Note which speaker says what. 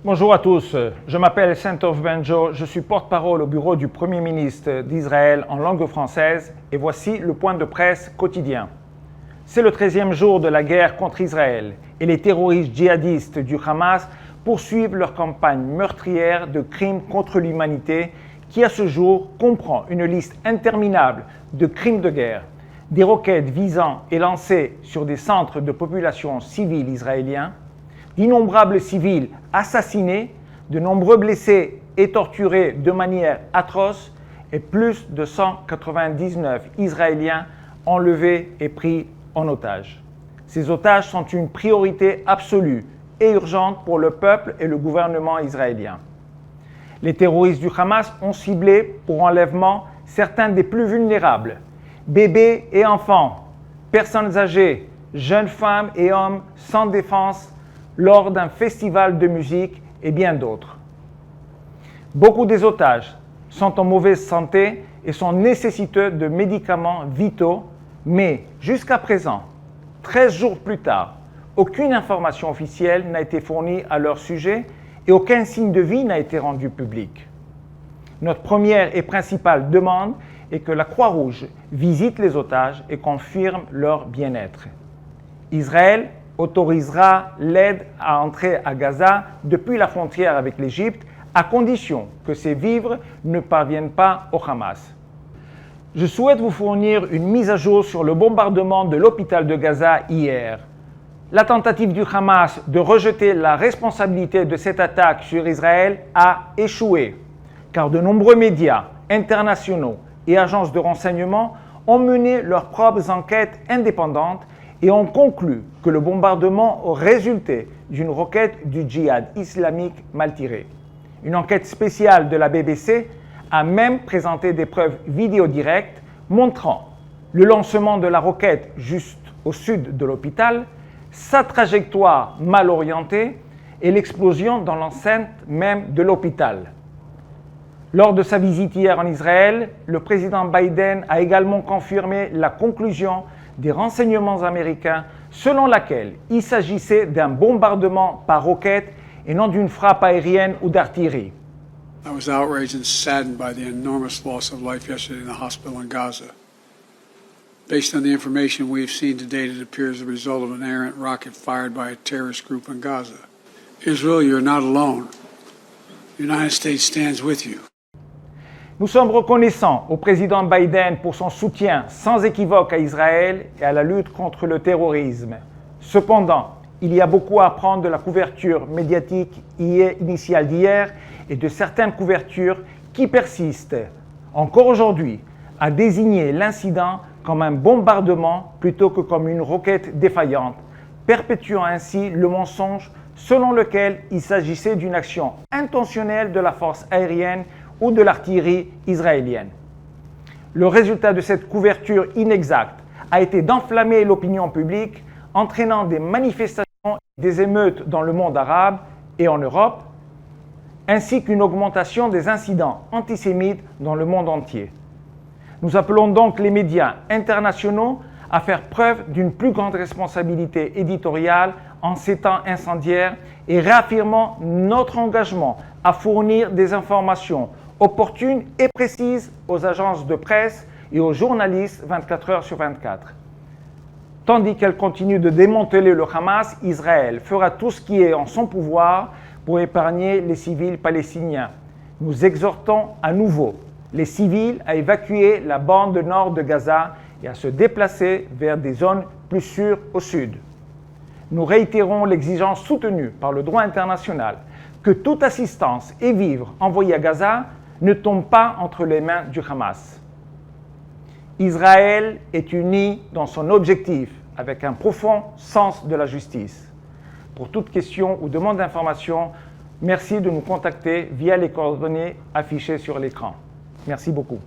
Speaker 1: Bonjour à tous, je m'appelle Santov Benjo, je suis porte-parole au bureau du Premier ministre d'Israël en langue française et voici le point de presse quotidien. C'est le 13e jour de la guerre contre Israël et les terroristes djihadistes du Hamas poursuivent leur campagne meurtrière de crimes contre l'humanité qui à ce jour comprend une liste interminable de crimes de guerre, des roquettes visant et lancées sur des centres de population civile israéliens, d'innombrables civils assassinés, de nombreux blessés et torturés de manière atroce et plus de 199 Israéliens enlevés et pris en otage. Ces otages sont une priorité absolue et urgente pour le peuple et le gouvernement israélien. Les terroristes du Hamas ont ciblé pour enlèvement certains des plus vulnérables, bébés et enfants, personnes âgées, jeunes femmes et hommes sans défense, lors d'un festival de musique et bien d'autres. Beaucoup des otages sont en mauvaise santé et sont nécessiteux de médicaments vitaux, mais jusqu'à présent, 13 jours plus tard, aucune information officielle n'a été fournie à leur sujet et aucun signe de vie n'a été rendu public. Notre première et principale demande est que la Croix-Rouge visite les otages et confirme leur bien-être. Israël autorisera l'aide à entrer à Gaza depuis la frontière avec l'Égypte, à condition que ces vivres ne parviennent pas au Hamas. Je souhaite vous fournir une mise à jour sur le bombardement de l'hôpital de Gaza hier. La tentative du Hamas de rejeter la responsabilité de cette attaque sur Israël a échoué, car de nombreux médias internationaux et agences de renseignement ont mené leurs propres enquêtes indépendantes et ont conclu que le bombardement résultait d'une roquette du djihad islamique mal tirée. Une enquête spéciale de la BBC a même présenté des preuves vidéo directes montrant le lancement de la roquette juste au sud de l'hôpital, sa trajectoire mal orientée et l'explosion dans l'enceinte même de l'hôpital. Lors de sa visite hier en Israël, le président Biden a également confirmé la conclusion des renseignements américains selon laquelle il s'agissait d'un bombardement par roquette et non d'une frappe aérienne ou d'artillerie.
Speaker 2: I was outraged and saddened by the enormous loss of life yesterday in the hospital in Gaza. Based on the information we have seen to date, it appears the result of an errant rocket fired by a terrorist group in Gaza. Israel, you're not alone. The United States stands with you.
Speaker 1: Nous sommes reconnaissants au président Biden pour son soutien sans équivoque à Israël et à la lutte contre le terrorisme. Cependant, il y a beaucoup à apprendre de la couverture médiatique initiale d'hier et de certaines couvertures qui persistent, encore aujourd'hui, à désigner l'incident comme un bombardement plutôt que comme une roquette défaillante, perpétuant ainsi le mensonge selon lequel il s'agissait d'une action intentionnelle de la force aérienne ou de l'artillerie israélienne. Le résultat de cette couverture inexacte a été d'enflammer l'opinion publique, entraînant des manifestations et des émeutes dans le monde arabe et en Europe, ainsi qu'une augmentation des incidents antisémites dans le monde entier. Nous appelons donc les médias internationaux à faire preuve d'une plus grande responsabilité éditoriale en ces temps incendiaires et réaffirmant notre engagement à fournir des informations opportunes et précises aux agences de presse et aux journalistes 24 heures sur 24. Tandis qu'elle continue de démanteler le Hamas, Israël fera tout ce qui est en son pouvoir pour épargner les civils palestiniens. Nous exhortons à nouveau les civils à évacuer la bande nord de Gaza et à se déplacer vers des zones plus sûres au sud. Nous réitérons l'exigence soutenue par le droit international que toute assistance et vivres envoyés à Gaza ne tombent pas entre les mains du Hamas. Israël est uni dans son objectif avec un profond sens de la justice. Pour toute question ou demande d'information, merci de nous contacter via les coordonnées affichées sur l'écran. Merci beaucoup.